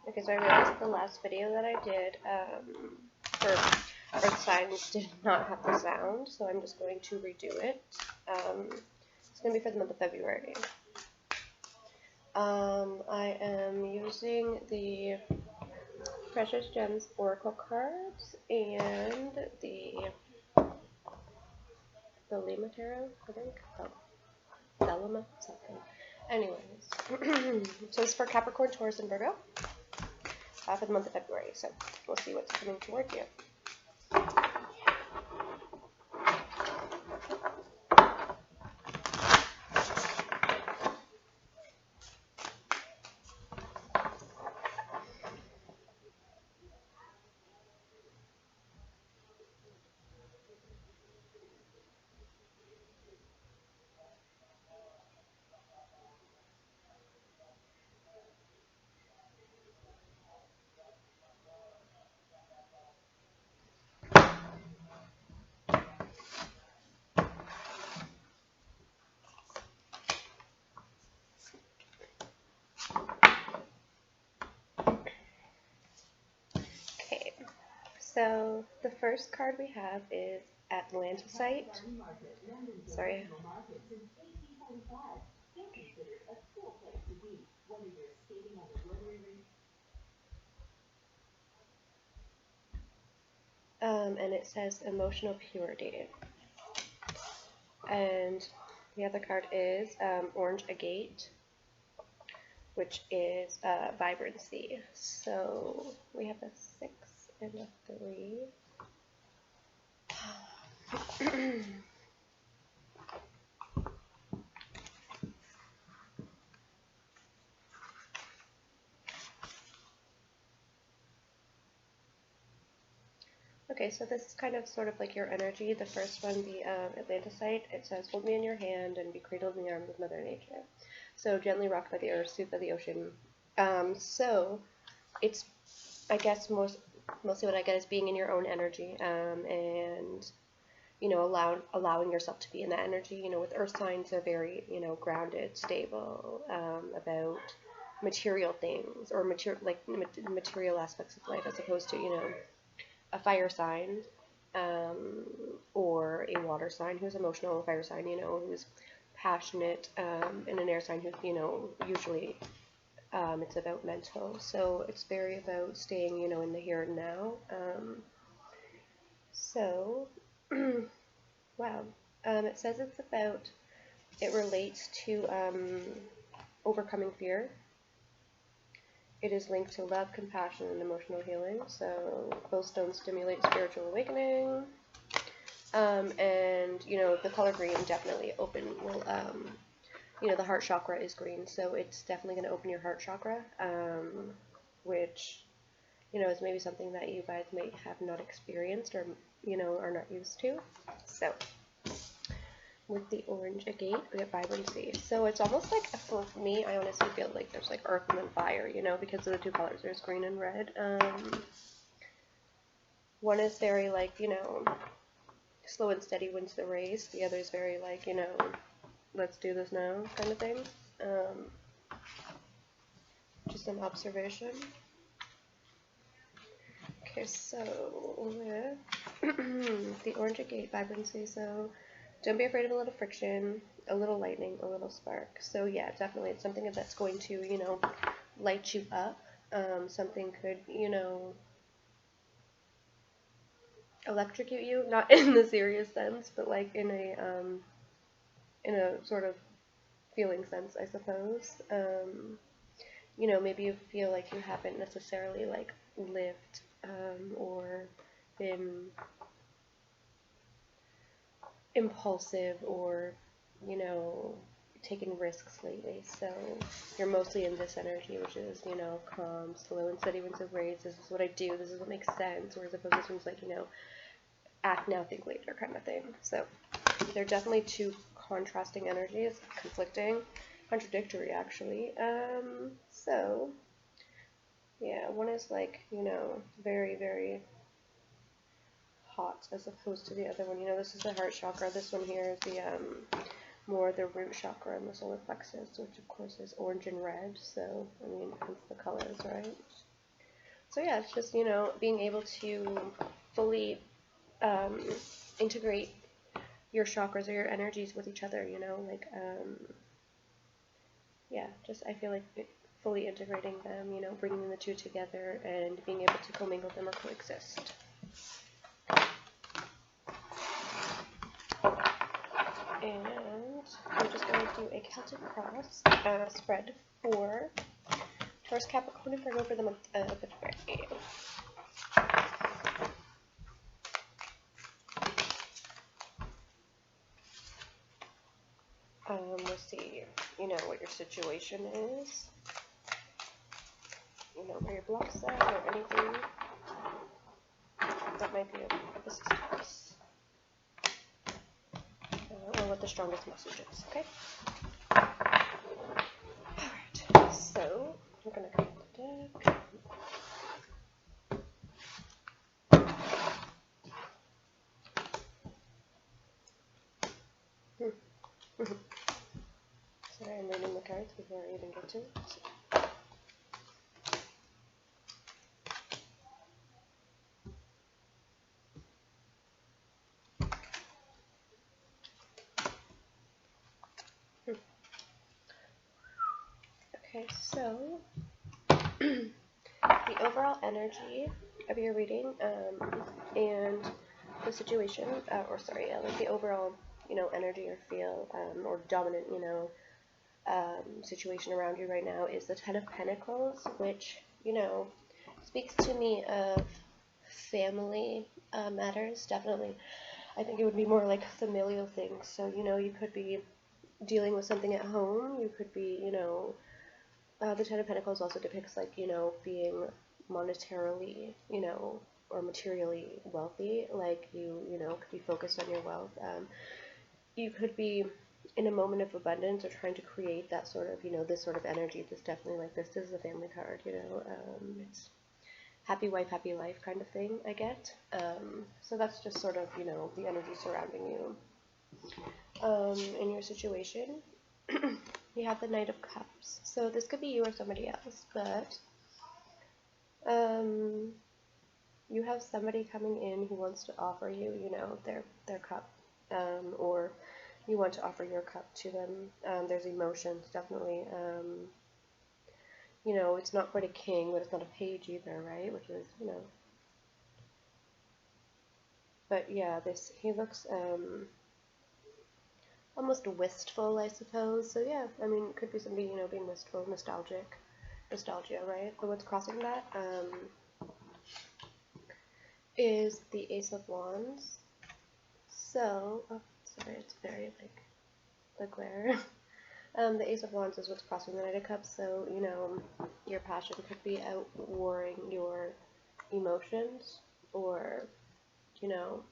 Okay, so I realized the last video that I did for Earth signs did not have the sound, so I'm just going to redo it. It's going to be for the month of February. I am using the Precious Gems Oracle cards and the Lima Tarot, I think. Oh, Delima, something. Anyways, so it's for Capricorn, Taurus, and Virgo for the month of February. So we'll see what's coming toward you. So the first card we have is Atlanticite. Sorry. And it says emotional purity. And the other card is Orange Agate, which is vibrancy. So we have a 6 and a 3. Okay, so this is kind of sort of like your energy. The first one, the Atlanticite, it says, hold me in your hand and be cradled in the arms of Mother Nature. So gently rocked by the earth, soothed by the ocean. So it's, I guess, mostly what I get is being in your own energy and, you know, allowing yourself to be in that energy. You know, with earth signs are very, you know, grounded, stable, about material things or material aspects of life, as opposed to, you know, a fire sign or a water sign who's emotional, a fire sign, you know, who's passionate, and an air sign who, you know, usually it's about mental. So it's very about staying, you know, in the here and now. Wow. It says it's about, it relates to overcoming fear. It is linked to love, compassion, and emotional healing. So both stones stimulate spiritual awakening. And, you know, the color green definitely will, you know, the heart chakra is green. So it's definitely going to open your heart chakra, which, you know, is maybe something that you guys may have not experienced or, you know, are not used to. So with the orange agate, we have vibrancy. So it's almost like, for me, I honestly feel like there's like earth and then fire, you know, because of the two colors. There's green and red. One is very like, you know, slow and steady wins the race. The other is very like, you know, let's do this now kind of thing. Just an observation. Okay, so with the orange agate vibrancy, so don't be afraid of a little friction, a little lightning, a little spark. So yeah, definitely it's something that's going to, you know, light you up. Something could, you know, electrocute you, not in the serious sense, but like in a sort of feeling sense, I suppose. You know, maybe you feel like you haven't necessarily like lived or been impulsive or, you know, taking risks lately. So you're mostly in this energy, which is, you know, calm, slow and steady wins the race. This is what I do. This is what makes sense. Whereas opposed to things like, you know, act now, think later kind of thing. So they're definitely two contrasting energies, conflicting, contradictory actually. So yeah, one is like, you know, very, very hot as opposed to the other one. You know, this is the heart chakra. This one here is the more the root chakra and the solar plexus, which of course is orange and red. So I mean, hence the colors, right? So yeah, it's just, you know, being able to fully integrate your chakras or your energies with each other, you know, like, yeah, just I feel like fully integrating them, you know, bringing the two together and being able to commingle them or coexist. And I'm just going to do a Celtic cross spread for Taurus, Capricorn, and Virgo for the month of February. Let's see, you know, what your situation is, you know, where your blocks are or anything that might be of assistance, or what the strongest message is, okay? Alright, so we're going to cut the deck. Sorry, I'm reading the cards before I even get to it. Okay, so the overall energy of your reading and the situation, like the overall, you know, energy or feel or dominant, you know, situation around you right now is the Ten of Pentacles, which, you know, speaks to me of family matters, definitely. I think it would be more like familial things. So, you know, you could be dealing with something at home. You could be, you know, the Ten of Pentacles also depicts, like, you know, being monetarily, you know, or materially wealthy. Like, you know, could be focused on your wealth. You could be in a moment of abundance or trying to create that sort of, you know, this sort of energy. This definitely, like, this is the family card, you know. It's happy wife, happy life kind of thing, I get. So that's just sort of, you know, the energy surrounding you. In your situation, you have the Knight of Cups. So this could be you or somebody else, but you have somebody coming in who wants to offer you, you know, their cup, or you want to offer your cup to them. There's emotions, definitely. You know, it's not quite a king, but it's not a page either, right? Which is, you know. But yeah, he looks almost wistful, I suppose. So yeah, I mean, it could be somebody, you know, being wistful, nostalgia, right? But what's crossing that is the Ace of Wands. So, oh, sorry, it's very, like, the glare. The Ace of Wands is what's crossing the Knight of Cups, so, you know, your passion could be outwarring your emotions, or, you know,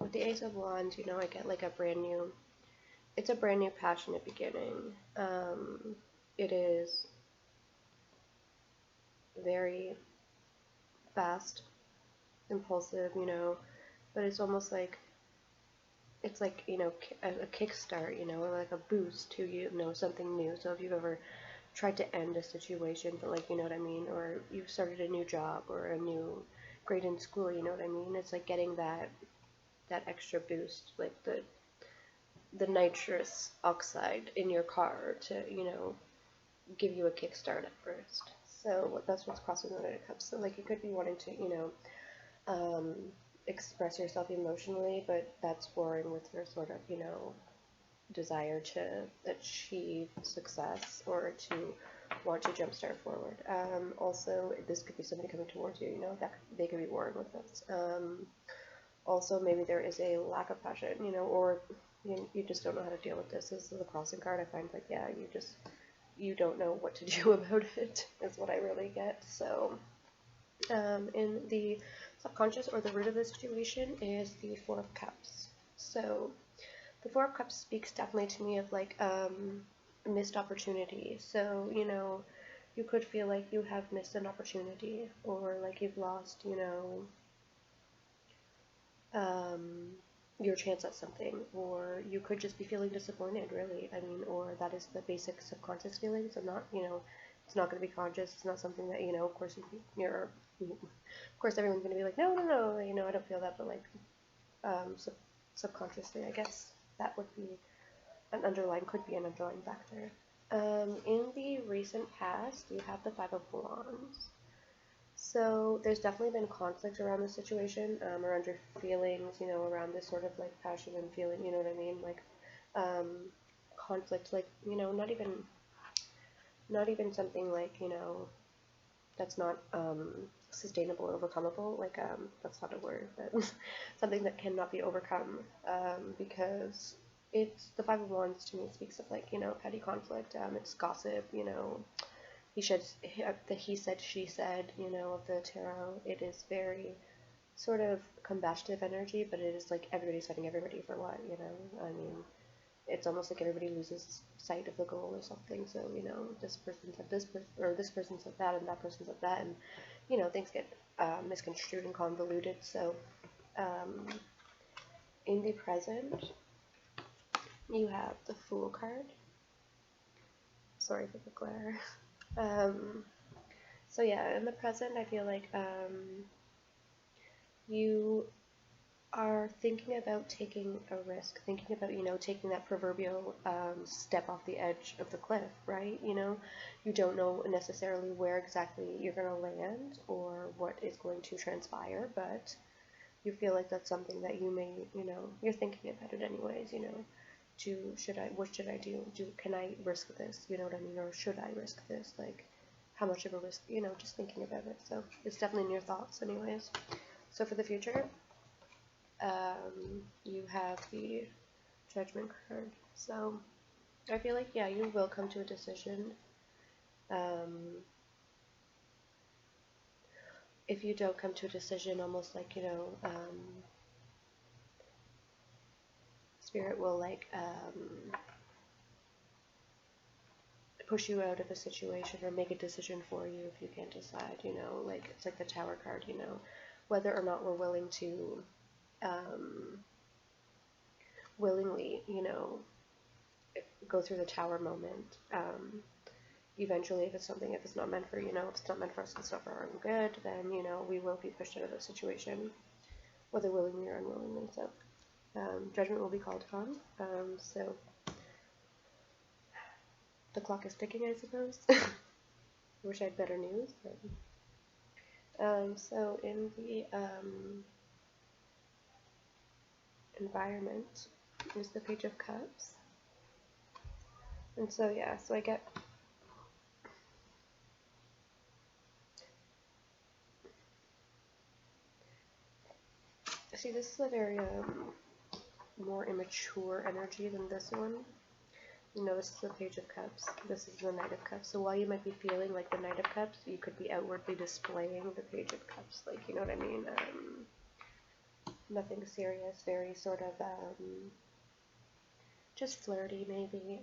with the Ace of Wands, you know, I get, like, it's a brand new passionate beginning. It is very fast, impulsive, you know, but it's almost like, it's like, you know, a kickstart, you know, or like a boost to, you know, something new. So if you've ever tried to end a situation, but, like, you know what I mean, or you've started a new job or a new grade in school, you know what I mean, it's like getting that extra boost, like the nitrous oxide in your car to, you know, give you a kickstart at first. So that's what's crossing the Knight of Cups. So, like, you could be wanting to, you know, express yourself emotionally, but that's warring with your sort of, you know, desire to achieve success or to want to jumpstart forward. Also, this could be somebody coming towards you, you know, that they could be warring with this. Also, maybe there is a lack of passion, you know, or you just don't know how to deal with this. This is the crossing card. I find, like, yeah, you don't know what to do about it, is what I really get. So, in the subconscious, or the root of the situation, is the Four of Cups. So the Four of Cups speaks definitely to me of, like, missed opportunity. So, you know, you could feel like you have missed an opportunity, or like you've lost, you know, your chance at something, or you could just be feeling disappointed, really. I mean, or that is the basic subconscious feelings. I'm not, you know, It's not going to be conscious. It's not something that, you know, of course you're, of course everyone's going to be like, no, no, no, you know, I don't feel that, but like, subconsciously, I guess that would be could be an underlying factor. In the recent past, you have the Five of Wands. So there's definitely been conflict around the situation, around your feelings, you know, around this sort of like passion and feeling, you know what I mean? Like, conflict, like, you know, not even something like, you know, that's not, sustainable or overcomable, like, that's not a word, but something that cannot be overcome, because it's, the Five of Wands to me speaks of like, you know, petty conflict, it's gossip, you know, the he said, she said, you know, of the tarot. It is very sort of combative energy, but it is like everybody's fighting everybody for what, you know? I mean, it's almost like everybody loses sight of the goal or something. So, you know, this person said this person, or this person said that, and that person said that, and, you know, things get misconstrued and convoluted. So, in the present, you have the Fool card. Sorry for the glare. So yeah, in the present, I feel like you are thinking about taking a risk, thinking about, you know, taking that proverbial step off the edge of the cliff, right? You know, you don't know necessarily where exactly you're going to land or what is going to transpire, but you feel like that's something that you may, you know, you're thinking about it anyways, you know. What should I do? Can I risk this? You know what I mean? Or should I risk this? Like, how much of a risk, you know, just thinking about it. So it's definitely in your thoughts anyways. So for the future, you have the Judgment card. So I feel like, yeah, you will come to a decision. If you don't come to a decision, almost like, you know, Spirit will like push you out of a situation or make a decision for you if you can't decide, you know, like it's like the Tower card, you know, whether or not we're willing to willingly, you know, go through the Tower moment. Eventually, if it's not meant for, you know, if it's not meant for us, it's not for our own good, then, you know, we will be pushed out of the situation, whether willingly or unwillingly. So judgment will be called upon. So the clock is ticking, I suppose. Wish I had better news. But, so in the environment is the Page of Cups. And so, yeah, so I get see, this is a very more immature energy than this one. You know, this is the Page of Cups. This is the Knight of Cups. So while you might be feeling like the Knight of Cups, you could be outwardly displaying the Page of Cups. Like, you know what I mean? Nothing serious. Very sort of just flirty, maybe.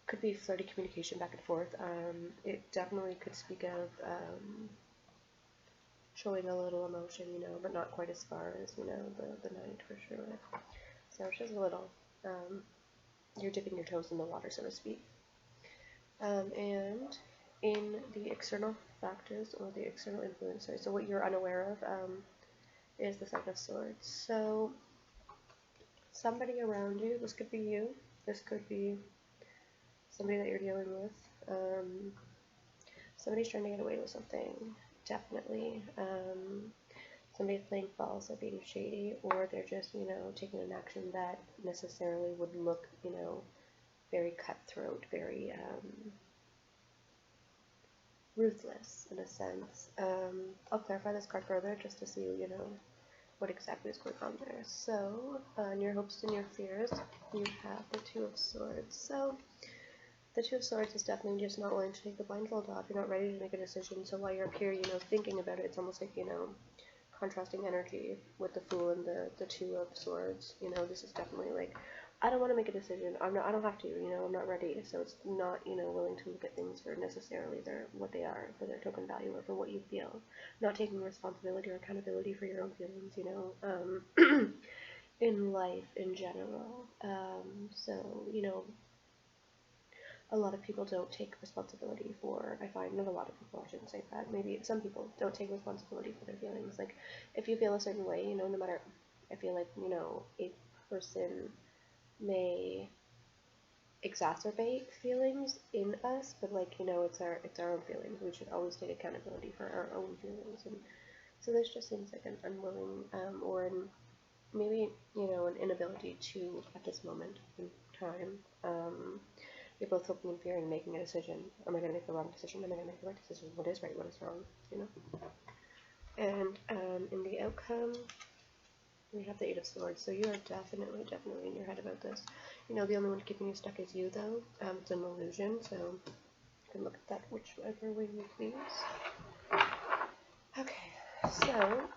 Could be flirty communication back and forth. It definitely could speak of showing a little emotion, you know, but not quite as far as, you know, the Knight for sure. So it's just a little, you're dipping your toes in the water, so to speak. And in the external factors or the external influencers, so what you're unaware of, is the Seven of Swords. So somebody around you, this could be you, this could be somebody that you're dealing with, somebody's trying to get away with something, definitely. Somebody's playing false or being shady, or they're just, you know, taking an action that necessarily would look, you know, very cutthroat, very ruthless in a sense. I'll clarify this card further just to see, you know, what exactly is going on there. So, in your hopes and your fears, you have the Two of Swords. So, the Two of Swords is definitely just not willing to take the blindfold off. You're not ready to make a decision. So while you're up here, you know, thinking about it, it's almost like, you know, contrasting energy with the Fool and the Two of Swords. You know, this is definitely like, I don't want to make a decision. I don't have to, you know, I'm not ready. So it's not, you know, willing to look at things for necessarily what they are, for their token value or for what you feel. Not taking responsibility or accountability for your own feelings, you know, in life in general. So, you know, a lot of people don't take responsibility for, I find, not a lot of people, I shouldn't say that, maybe some people don't take responsibility for their feelings. Like, if you feel a certain way, you know, no matter, I feel like, you know, a person may exacerbate feelings in us, but like, you know, it's our own feelings. We should always take accountability for our own feelings. And so there's just things like an unwilling, or maybe, you know, an inability to, at this moment in time, you're both hoping and fearing making a decision. Am I going to make the wrong decision? Am I going to make the right decision? What is right? What is wrong? You know? And in the outcome, we have the Eight of Swords. So you are definitely in your head about this. You know, the only one keeping you stuck is you, though. It's an illusion, so you can look at that whichever way you please. Okay, so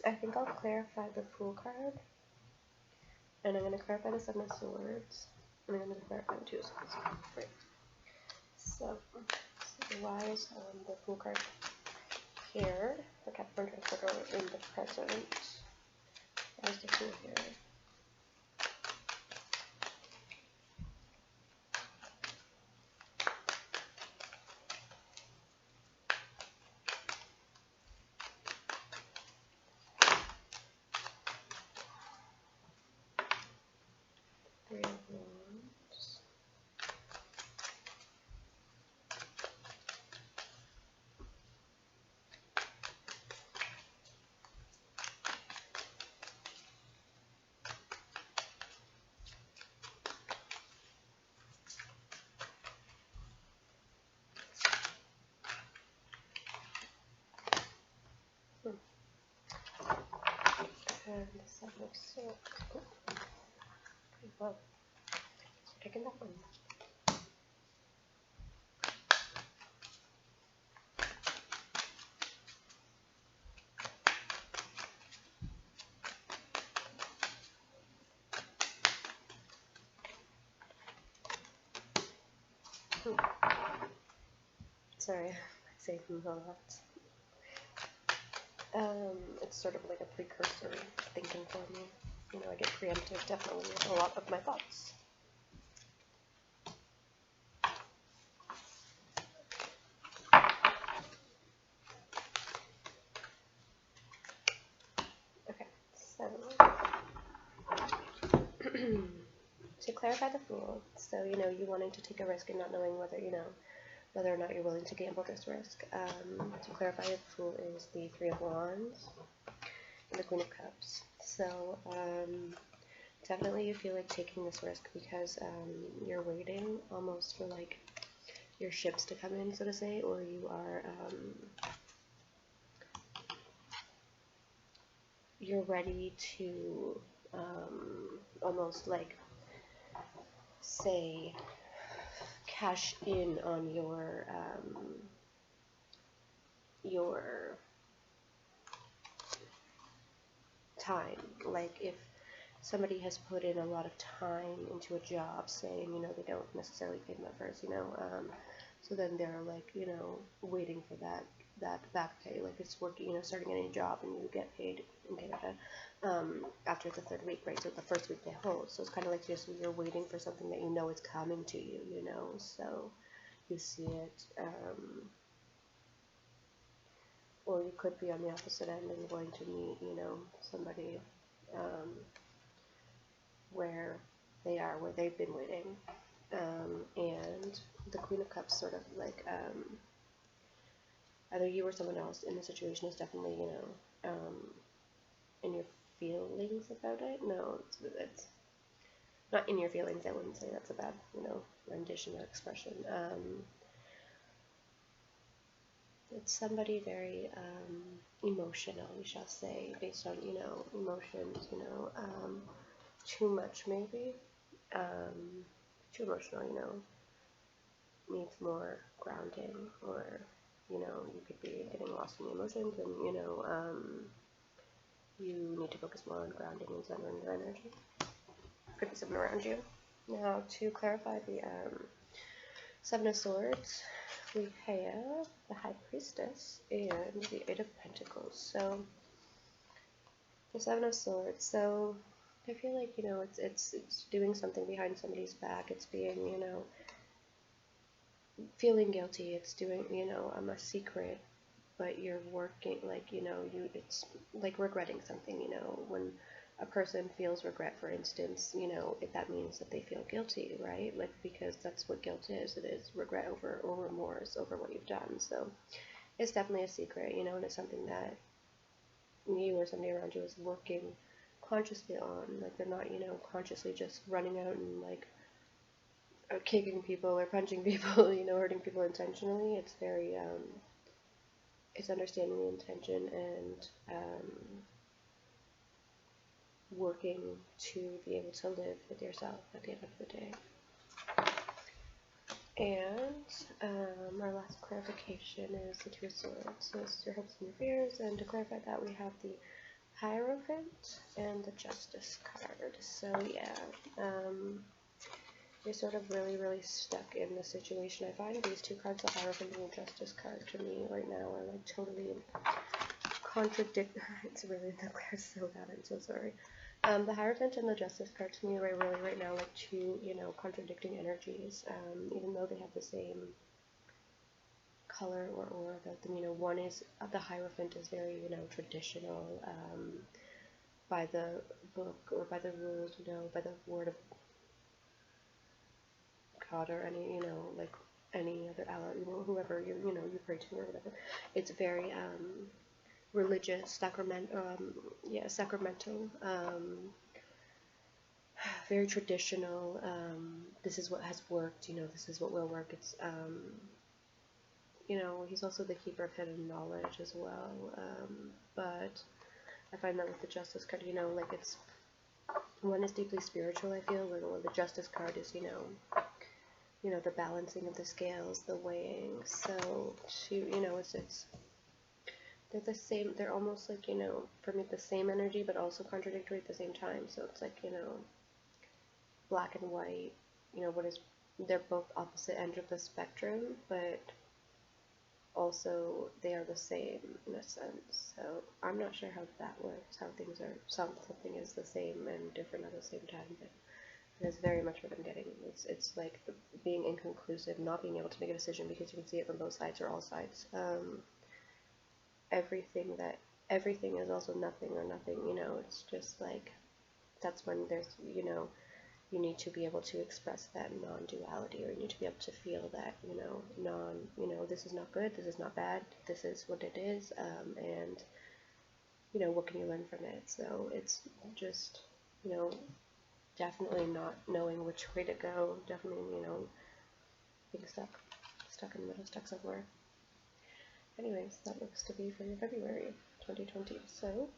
I think I'll clarify the Fool card. And I'm going to clarify the Seven of Swords. And I'm going to clarify the Two of Swords. Right. So the Wise on the Fool card here. The Capricorn Virgo in the present. Where's the Fool here? Three of Wands. And the Seven of Swords. Okay, well, so taking that one. Sorry, I say a lot. It's sort of like a precursor thinking for me. You know, I get preemptive definitely with a lot of my thoughts. Okay, so to clarify the Fool, so you know, you wanting to take a risk and not knowing whether, you know, whether or not you're willing to gamble this risk. To clarify, the Fool is the Three of Wands and the Queen of Cups. So definitely you feel like taking this risk because you're waiting almost for like your ships to come in, so to say, or you are you're ready to almost like say cash in on your time. Like if somebody has put in a lot of time into a job, saying, you know, they don't necessarily pay them at first, you know, so then they're like, you know, waiting for that back pay, like it's working, you know, starting any job and you get paid in Canada after the third week, right? So the first week they hold, so it's kind of like just you're waiting for something that you know is coming to you, you know, so you see it, or you could be on the opposite end and going to meet, you know, somebody where they are, where they've been waiting, and the Queen of Cups sort of like either you or someone else in the situation is definitely, you know, in your feelings about it. No, it's not in your feelings. I wouldn't say that's a bad, you know, rendition or expression. It's somebody very emotional, we shall say, based on, you know, emotions, you know, too much maybe, too emotional, you know, needs more grounding, or, you know, you could be getting lost in the emotions, and, you know, you need to focus more on grounding and centering your energy. Could be someone around you. Now, to clarify the Seven of Swords, we have the High Priestess and the Eight of Pentacles. So, the Seven of Swords. So, I feel like, you know, it's doing something behind somebody's back. It's being, you know, feeling guilty. It's doing, you know, a secret, but you're working, like, you know, it's like regretting something, you know, when a person feels regret, for instance, you know, that means that they feel guilty, right? Like, because that's what guilt is. It is regret or remorse over what you've done. So it's definitely a secret, you know, and it's something that you or somebody around you is working consciously on. Like, they're not, you know, consciously just running out and, like, kicking people or punching people, you know, hurting people intentionally. It's very, it's understanding the intention and working to be able to live with yourself at the end of the day. And our last clarification is the Two of Swords. So this is your hopes and your fears, and to clarify that, we have the Hierophant and the Justice card. So yeah, you're sort of really stuck in the situation. I find these two cards, the Hierophant and the Justice card, to me right now are like totally contradict. It's really, the glare so bad, I'm so sorry. The Hierophant and the Justice card to me are really right now like two, you know, contradicting energies, even though they have the same color or aura about them. You know, one is, the Hierophant is very, you know, traditional, by the book or by the rules, you know, by the word of God or any, you know, like any other ally, whoever you know, you pray to or whatever. It's very, religious, sacramental, very traditional. This is what has worked, you know, this is what will work. It's, you know, he's also the keeper of hidden knowledge as well. But I find that with the Justice card, you know, like it's, one is deeply spiritual, I feel, where the Justice card is, you know, the balancing of the scales, the weighing. So, you know, it's they're the same, they're almost like, you know, for me, the same energy, but also contradictory at the same time. So it's like, you know, black and white, you know, they're both opposite ends of the spectrum, but also they are the same in a sense. So I'm not sure how that works, how things are, something is the same and different at the same time, but that's very much what I'm getting. It's like being inconclusive, not being able to make a decision because you can see it from both sides or all sides. Everything is also nothing or nothing, you know. It's just like, that's when there's, you know, you need to be able to express that non-duality, or you need to be able to feel that, you know, this is not good, this is not bad, this is what it is, and, you know, what can you learn from it? So it's just, you know, definitely not knowing which way to go, definitely, you know, being stuck in the middle, stuck somewhere. Anyways, that looks to be for your February 2020. So,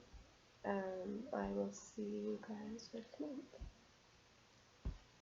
I will see you guys next month.